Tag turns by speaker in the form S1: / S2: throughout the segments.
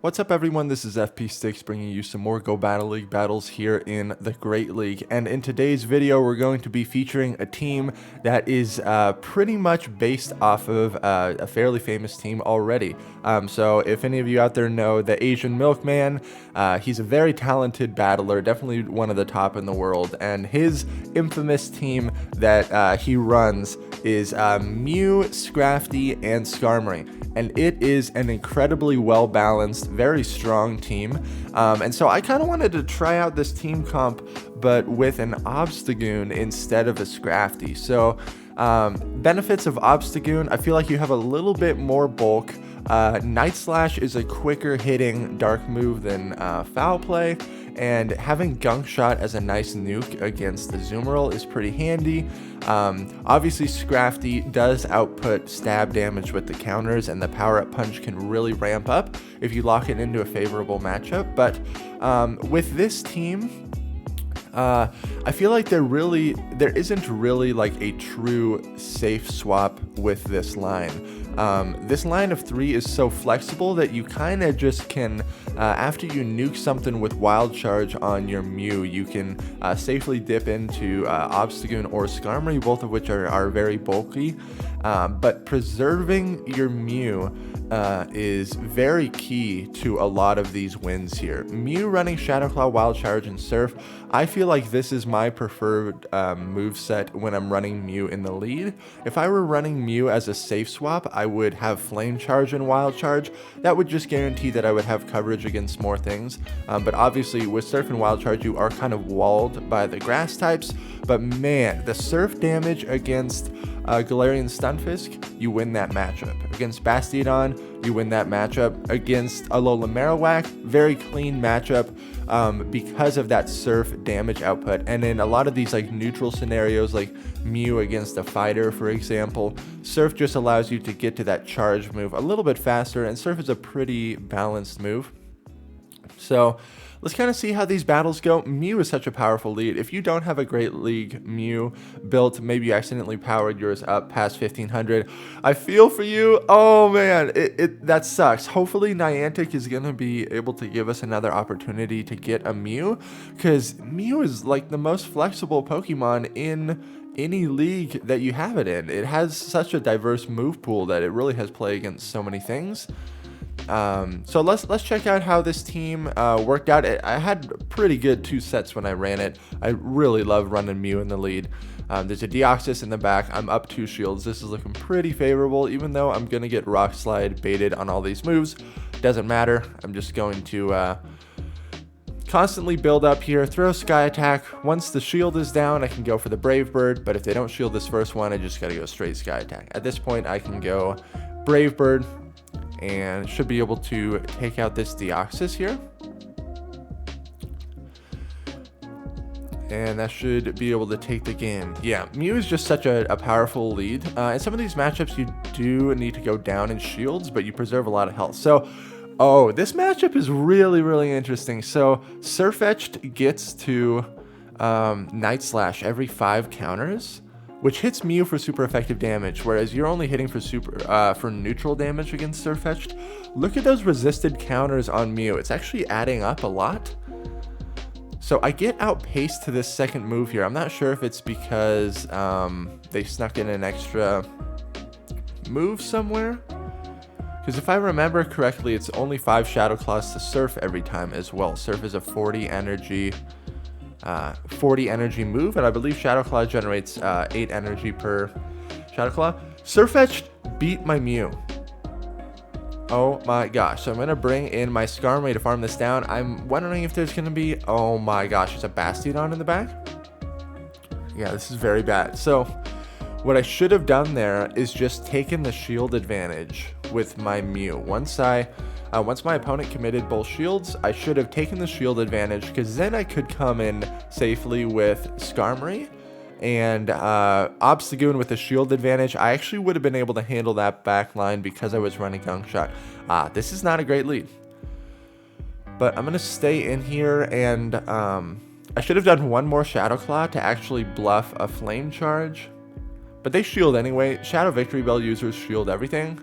S1: What's up everyone, this is FP Sticks bringing you some more Go Battle League battles here in the Great League, and in today's video we're going to be featuring a team that is pretty much based off of a fairly famous team already. So if any of you out there know the Asian Milkman, he's a very talented battler, definitely one of the top in the world, and his infamous team that he runs is MEW, Scrafty, and Skarmory. And it is an incredibly well-balanced, very strong team. And so I kind of wanted to try out this team comp, but with an Obstagoon instead of a Scrafty. So benefits of Obstagoon, I feel like you have a little bit more bulk. Night Slash is a quicker hitting dark move than Foul Play. And having Gunk Shot as a nice nuke against the Zoomerl is pretty handy. Obviously Scrafty does output stab damage with the counters, and the Power Up Punch can really ramp up if you lock it into a favorable matchup. But with this team, I feel like there isn't really like a true safe swap with this line. This line of 3 is so flexible that you kind of just can, after you nuke something with Wild Charge on your MEW, you can safely dip into Obstagoon or Skarmory, both of which are very bulky. But preserving your MEW is very key to a lot of these wins here. MEW running Shadow Claw, Wild Charge, and Surf, I feel like this is my preferred moveset when I'm running MEW in the lead. If I were running MEW as a safe swap, I would have Flame Charge and Wild Charge. That would just guarantee that I would have coverage against more things. But obviously with Surf and Wild Charge, you are kind of walled by the grass types. But man, the Surf damage against Galarian Stunfisk, you win that matchup. Against Bastiodon, you win that matchup. Against Alola Marowak, very clean matchup because of that Surf damage output. And in a lot of these like neutral scenarios, like MEW against a fighter, for example, Surf just allows you to get to that charge move a little bit faster, and Surf is a pretty balanced move. So let's kind of see how these battles go. MEW is such a powerful lead. If you don't have a Great League MEW built, maybe you accidentally powered yours up past 1500, I feel for you. Oh man, that sucks. Hopefully Niantic is going to be able to give us another opportunity to get a MEW, because MEW is like the most flexible Pokemon in any league that you have it in. It has such a diverse move pool that it really has play against so many things. So let's check out how this team worked out. I had pretty good 2 sets when I ran it. I really love running MEW in the lead. There's a Deoxys in the back. I'm up 2 shields. This is looking pretty favorable, even though I'm gonna get Rock Slide baited on all these moves. Doesn't matter. I'm just going to constantly build up here, throw Sky Attack. Once the shield is down, I can go for the Brave Bird, but if they don't shield this first one, I just gotta go straight Sky Attack. At this point, I can go Brave Bird and should be able to take out this Deoxys here. And that should be able to take the game. Yeah, MEW is just such a powerful lead. In some of these matchups, you do need to go down in shields, but you preserve a lot of health. So, oh, this matchup is really interesting. So, Surfetched gets to Night Slash every 5 counters, which hits MEW for super effective damage, whereas you're only hitting for neutral damage against Surfetched. Look at those resisted counters on MEW. It's actually adding up a lot. So I get outpaced to this second move here. I'm not sure if it's because they snuck in an extra move somewhere. Because if I remember correctly, it's only 5 Shadow Claws to Surf every time as well. Surf is a 40 energy move, and I believe Shadow Claw generates 8 energy per Shadow Claw. Surfetched beat my MEW. Oh my gosh. So I'm going to bring in my Skarmory to farm this down. I'm wondering if there's going to be... Oh my gosh, there's a Bastiodon in the back? Yeah, this is very bad. So what I should have done there is just taken the shield advantage with my MEW. Once my opponent committed both shields, I should have taken the shield advantage, because then I could come in safely with Skarmory and Obstagoon with the shield advantage. I actually would have been able to handle that back line because I was running Gunk Shot. This is not a great lead. But I'm going to stay in here, and I should have done one more Shadow Claw to actually bluff a Flame Charge. But they shield anyway. Shadow Victory Bell users shield everything.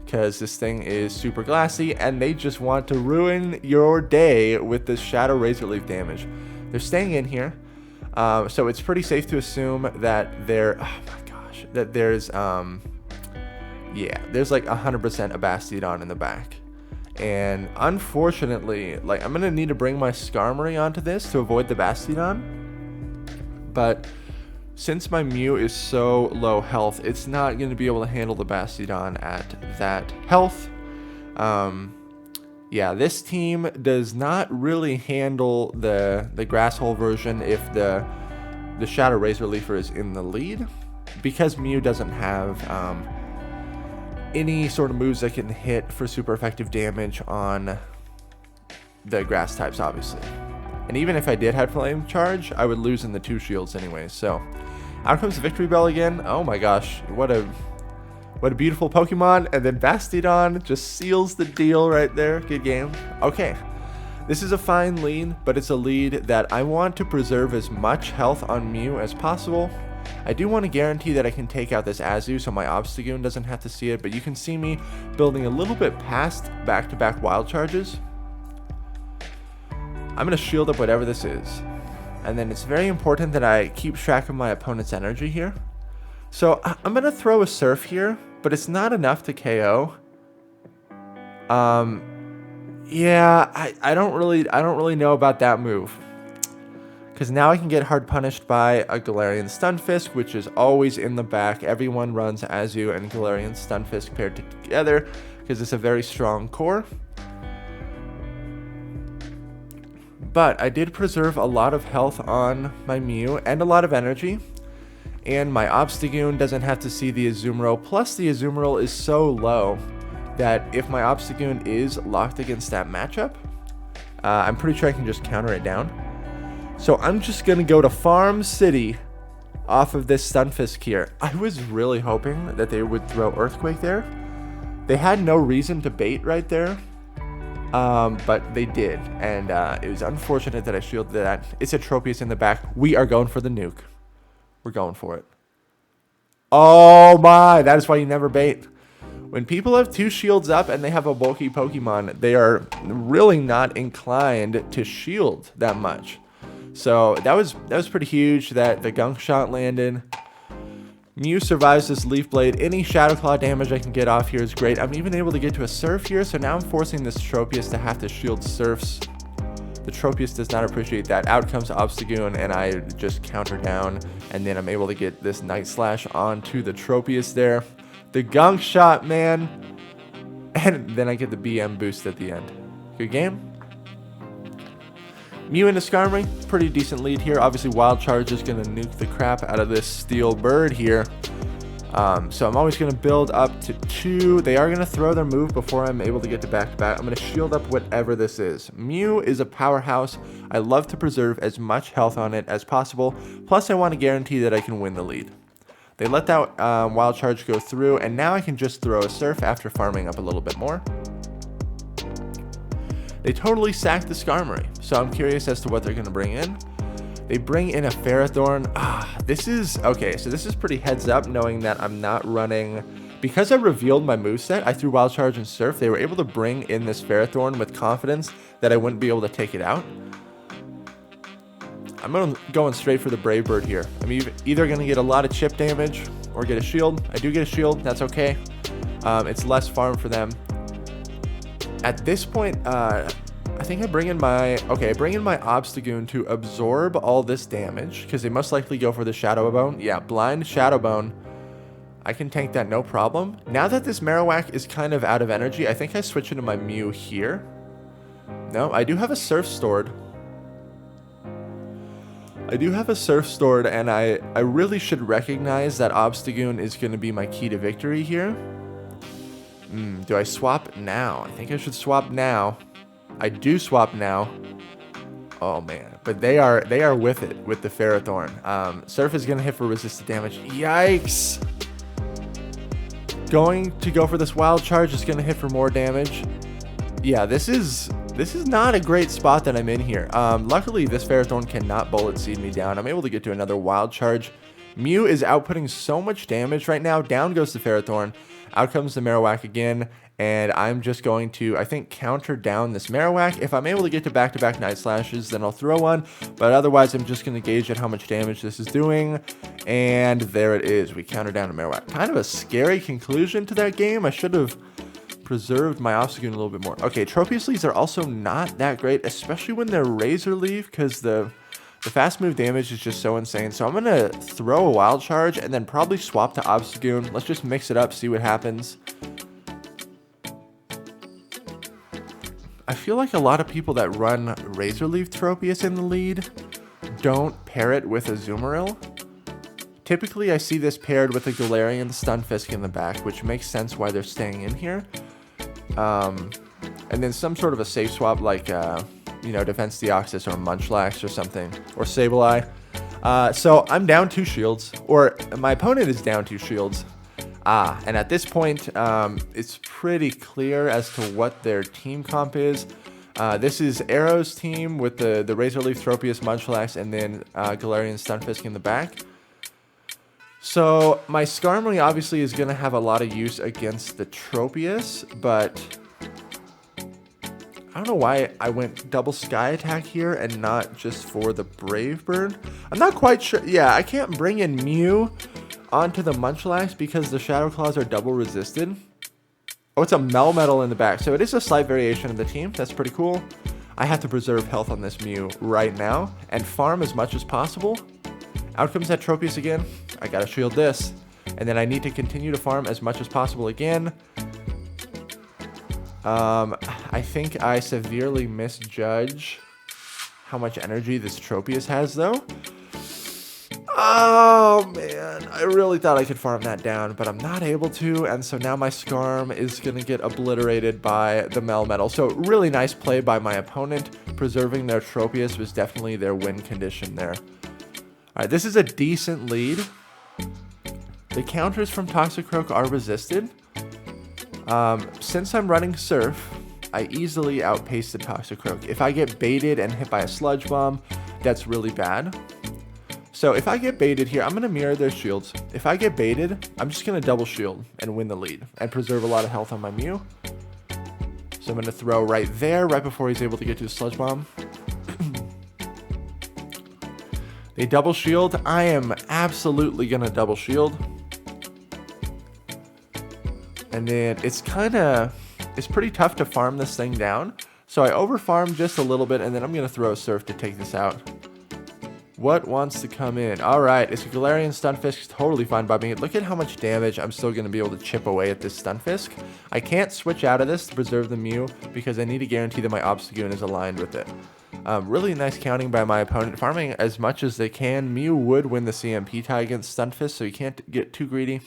S1: because this thing is super glassy and they just want to ruin your day with this Shadow Razor Leaf damage. They're staying in here, so it's pretty safe to assume that there's there's like 100% a Bastiodon in the back. And unfortunately, like, I'm gonna need to bring my Skarmory onto this to avoid the Bastiodon, but since my Mew is so low health, it's not going to be able to handle the Bastiodon at that health. Yeah, this team does not really handle the Grass Hole version if the Shadow Razor Leafer is in the lead, because Mew doesn't have any sort of moves that can hit for super effective damage on the grass types, obviously. And even if I did have Flame Charge, I would lose in the 2 shields anyways. So out comes the Victory Bell again. Oh my gosh, what a beautiful Pokemon. And then Bastiodon just seals the deal right there. Good game. Okay, this is a fine lead, but it's a lead that I want to preserve as much health on Mew as possible. I do want to guarantee that I can take out this Azu so my Obstagoon doesn't have to see it, but you can see me building a little bit past back-to-back Wild Charges. I'm going to shield up whatever this is. And then it's very important that I keep track of my opponent's energy here. So I'm going to throw a Surf here, but it's not enough to KO. Yeah, I don't really know about that move. Because now I can get hard punished by a Galarian Stunfisk, which is always in the back. Everyone runs Azu and Galarian Stunfisk paired together because it's a very strong core. But I did preserve a lot of health on my Mew and a lot of energy. And my Obstagoon doesn't have to see the Azumarill. Plus the Azumarill is so low that if my Obstagoon is locked against that matchup, I'm pretty sure I can just counter it down. So I'm just going to go to Farm City off of this Stunfisk here. I was really hoping that they would throw Earthquake there. They had no reason to bait right there. But they did, and it was unfortunate that I shielded that. It's a Tropius in the back. We are going for the nuke. We're going for it. Oh my, that is why you never bait. When people have 2 shields up and they have a bulky Pokemon, they are really not inclined to shield that much. So that was pretty huge that the Gunk Shot landed. Mew survives this Leaf Blade. Any Shadow Claw damage I can get off here is great. I'm even able to get to a Surf here, so now I'm forcing this Tropius to have to shield Surfs. The Tropius does not appreciate that. Out comes Obstagoon, and I just counter down, and then I'm able to get this Night Slash onto the Tropius there. The Gunk Shot, man. And then I get the BM boost at the end. Good game. Mew into Skarmory, pretty decent lead here. Obviously, Wild Charge is going to nuke the crap out of this Steel Bird here. So I'm always going to build up to 2. They are going to throw their move before I'm able to get to back-to-back. I'm going to shield up whatever this is. Mew is a powerhouse. I love to preserve as much health on it as possible. Plus, I want to guarantee that I can win the lead. They let that Wild Charge go through, and now I can just throw a Surf after farming up a little bit more. They totally sacked the Skarmory, so I'm curious as to what they're going to bring in. They bring in a Ferrothorn. This is pretty heads up, knowing that I'm not running. Because I revealed my moveset, I threw Wild Charge and Surf. They were able to bring in this Ferrothorn with confidence that I wouldn't be able to take it out. I'm going straight for the Brave Bird here. I'm either going to get a lot of chip damage or get a shield. I do get a shield. That's okay. It's less farm for them. At this point, I think I bring in my Obstagoon to absorb all this damage, because they most likely go for the Shadow Bone. Yeah, blind Shadow Bone. I can tank that no problem. Now that this Marowak is kind of out of energy, I think I switch into my Mew here. No, I do have a Surf stored. And I really should recognize that Obstagoon is going to be my key to victory here. Do I swap now? I think I should swap now. I do swap now. Oh man, but they are with it with the Ferrothorn. Surf is gonna hit for resisted damage. Yikes! Going to go for this Wild Charge is gonna hit for more damage. Yeah, this is not a great spot that I'm in here. Luckily, this Ferrothorn cannot Bullet Seed me down. I'm able to get to another Wild Charge. MEW is outputting so much damage right now. Down goes the Ferrothorn. Out comes the Marowak again. And I'm just going to, I think, counter down this Marowak. If I'm able to get to back-to-back Night Slashes, then I'll throw one. But otherwise, I'm just going to gauge at how much damage this is doing. And there it is. We counter down a Marowak. Kind of a scary conclusion to that game. I should have preserved my Obstagoon a little bit more. Okay, Tropius Leaves are also not that great, especially when they're Razor Leaf, because the fast move damage is just so insane. So I'm going to throw a Wild Charge and then probably swap to Obstagoon. Let's just mix it up, see what happens. I feel like a lot of people that run Razor Leaf Tropius in the lead don't pair it with a Azumarill. Typically, I see this paired with a Galarian Stunfisk in the back, which makes sense why they're staying in here. And then some sort of a safe swap like, you know, Defense Deoxys or Munchlax or something, or Sableye. So I'm down 2 shields, or my opponent is down 2 shields. And at this point, it's pretty clear as to what their team comp is. This is Arrow's team with the Razor Leaf, Tropius, Munchlax, and then Galarian Stunfisk in the back. So my Skarmory obviously is going to have a lot of use against the Tropius, but I don't know why I went double Sky Attack here and not just for the Brave Bird. I'm not quite sure. Yeah, I can't bring in Mew onto the Munchlax because the Shadow Claws are double resisted. Oh, it's a Melmetal in the back, so it is a slight variation of the team. That's pretty cool. I have to preserve health on this Mew right now and farm as much as possible. Out comes that Tropius again. I gotta shield this, and then I need to continue to farm as much as possible again. I think I severely misjudge how much energy this Tropius has, though. Oh, man. I really thought I could farm that down, but I'm not able to, and so now my Skarm is going to get obliterated by the Melmetal. So really nice play by my opponent. Preserving their Tropius was definitely their win condition there. All right, this is a decent lead. The counters from Toxicroak are resisted. Since I'm running Surf, I easily outpace the Toxicroak. If I get baited and hit by a Sludge Bomb, that's really bad. So if I get baited here, I'm going to mirror their shields. If I get baited, I'm just going to double shield and win the lead and preserve a lot of health on my Mew. So I'm going to throw right there, right before he's able to get to the Sludge Bomb. They double shield. I am absolutely going to double shield. And then it's pretty tough to farm this thing down. So I overfarm just a little bit, and then I'm going to throw a Surf to take this out. What wants to come in? All right, it's a Galarian Stunfisk. Totally fine by me. Look at how much damage I'm still going to be able to chip away at this Stunfisk. I can't switch out of this to preserve the Mew because I need to guarantee that my Obstagoon is aligned with it. Really nice counting by my opponent. Farming as much as they can. Mew would win the CMP tie against Stunfisk, so you can't get too greedy.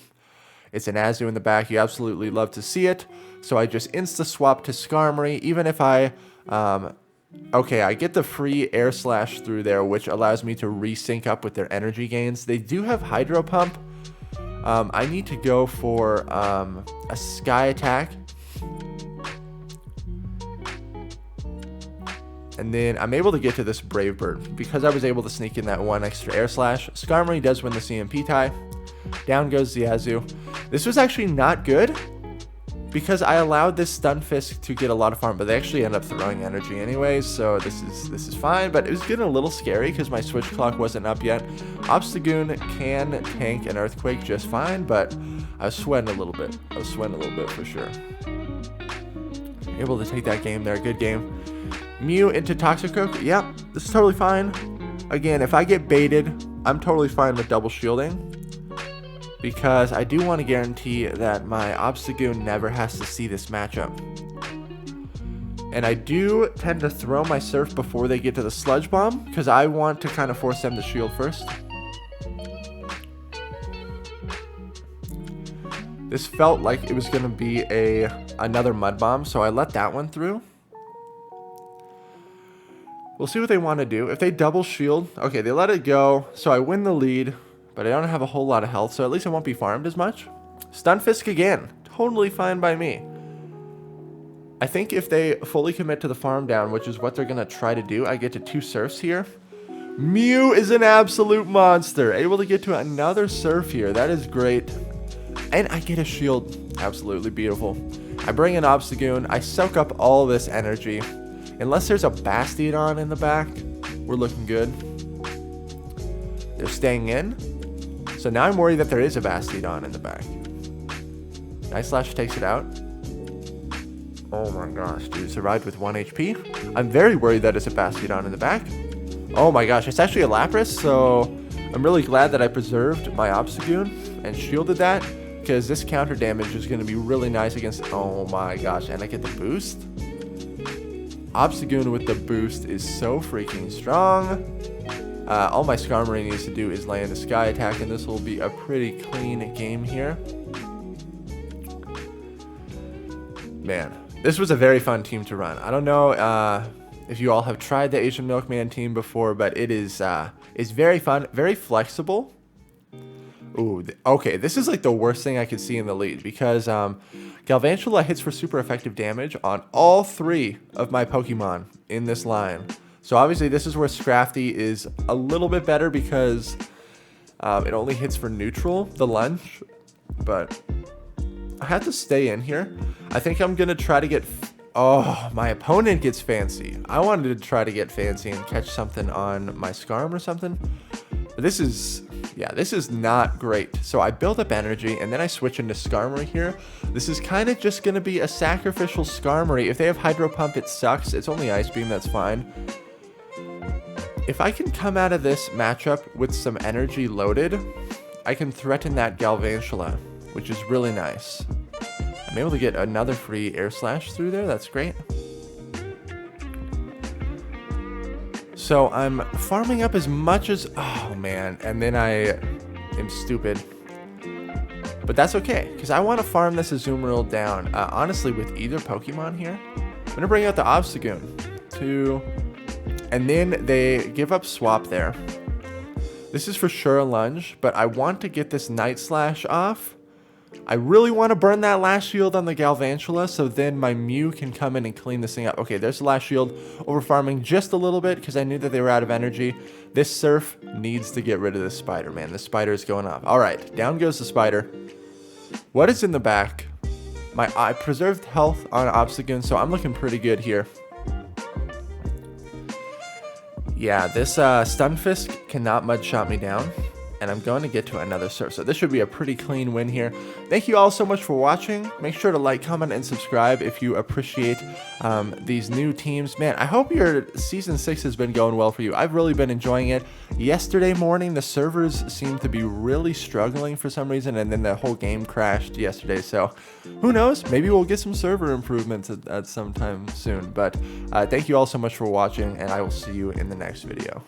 S1: It's an Azu in the back. You absolutely love to see it. So I just insta-swap to Skarmory, even if I... okay, I get the free Air Slash through there, which allows me to resync up with their energy gains. They do have Hydro Pump. I need to go for a Sky Attack. And then I'm able to get to this Brave Bird because I was able to sneak in that one extra Air Slash. Skarmory does win the CMP tie. Down goes the Azu. This was actually not good because I allowed this Stunfisk to get a lot of farm, but they actually end up throwing energy anyways, so this is fine. But it was getting a little scary because my switch clock wasn't up yet. Obstagoon can tank an Earthquake just fine, but I was sweating a little bit. I was sweating a little bit for sure. Able to take that game there. Good game. Mew into Toxicroak. Yep, this is totally fine. Again, if I get baited, I'm totally fine with double shielding, because I do want to guarantee that my Obstagoon never has to see this matchup. And I do tend to throw my Surf before they get to the Sludge Bomb, because I want to kind of force them to shield first. This felt like it was going to be another Mud Bomb, so I let that one through. We'll see what they want to do. If they double shield, okay, they let it go, so I win the lead. But I don't have a whole lot of health, so at least I won't be farmed as much. Stunfisk again. Totally fine by me. I think if they fully commit to the farm down, which is what they're going to try to do, I get to 2 Surfs here. MEW is an absolute monster. Able to get to another surf here. That is great. And I get a shield. Absolutely beautiful. I bring in Obstagoon. I soak up all this energy. Unless there's a Bastiodon in the back, we're looking good. They're staying in. So now I'm worried that there is a Bastiodon in the back. Nice Slash takes it out. Oh my gosh, dude. Survived with 1 HP. I'm very worried that it's a Bastiodon in the back. Oh my gosh, it's actually a Lapras, so I'm really glad that I preserved my Obstagoon and shielded that, because this counter damage is going to be really nice against... Oh my gosh, and I get the boost? Obstagoon with the boost is so freaking strong. All my Skarmory needs to do is land a Sky Attack, and this will be a pretty clean game here. Man, this was a very fun team to run. I don't know if you all have tried the Asian Milkman team before, but it is very fun, very flexible. Ooh, okay, this is like the worst thing I could see in the lead, because Galvantula hits for super effective damage on all 3 of my Pokemon in this line. So obviously this is where Scrafty is a little bit better, because it only hits for neutral, the lunge, but I have to stay in here. I think I'm going to try to get... Oh, my opponent gets fancy. I wanted to try to get fancy and catch something on my Skarm or something. But this is... Yeah, this is not great. So I build up energy, and then I switch into Skarmory here. This is kind of just going to be a sacrificial Skarmory. If they have Hydro Pump, it sucks. It's only Ice Beam, that's fine. If I can come out of this matchup with some energy loaded, I can threaten that Galvantula, which is really nice. I'm able to get another free Air Slash through there. That's great. So I'm farming up as much as... Oh, man. And then I am stupid. But that's okay, because I want to farm this Azumarill down. Honestly, with either Pokemon here, I'm going to bring out the Obstagoon. And then they give up Swap there. This is for sure a lunge, but I want to get this Night Slash off. I really want to burn that last shield on the Galvantula, so then my Mew can come in and clean this thing up. Okay, there's the last shield. Over farming just a little bit because I knew that they were out of energy. This Surf needs to get rid of this Spider, man. This Spider is going off. All right, down goes the Spider. What is in the back? I preserved health on Obstagoon, so I'm looking pretty good here. Yeah, this Stunfisk cannot Mud Shot me down. And I'm going to get to another Surf. So this should be a pretty clean win here. Thank you all so much for watching. Make sure to like, comment, and subscribe if you appreciate these new teams. Man, I hope your Season 6 has been going well for you. I've really been enjoying it. Yesterday morning, the servers seemed to be really struggling for some reason, and then the whole game crashed yesterday. So who knows? Maybe we'll get some server improvements at some time soon. But thank you all so much for watching, and I will see you in the next video.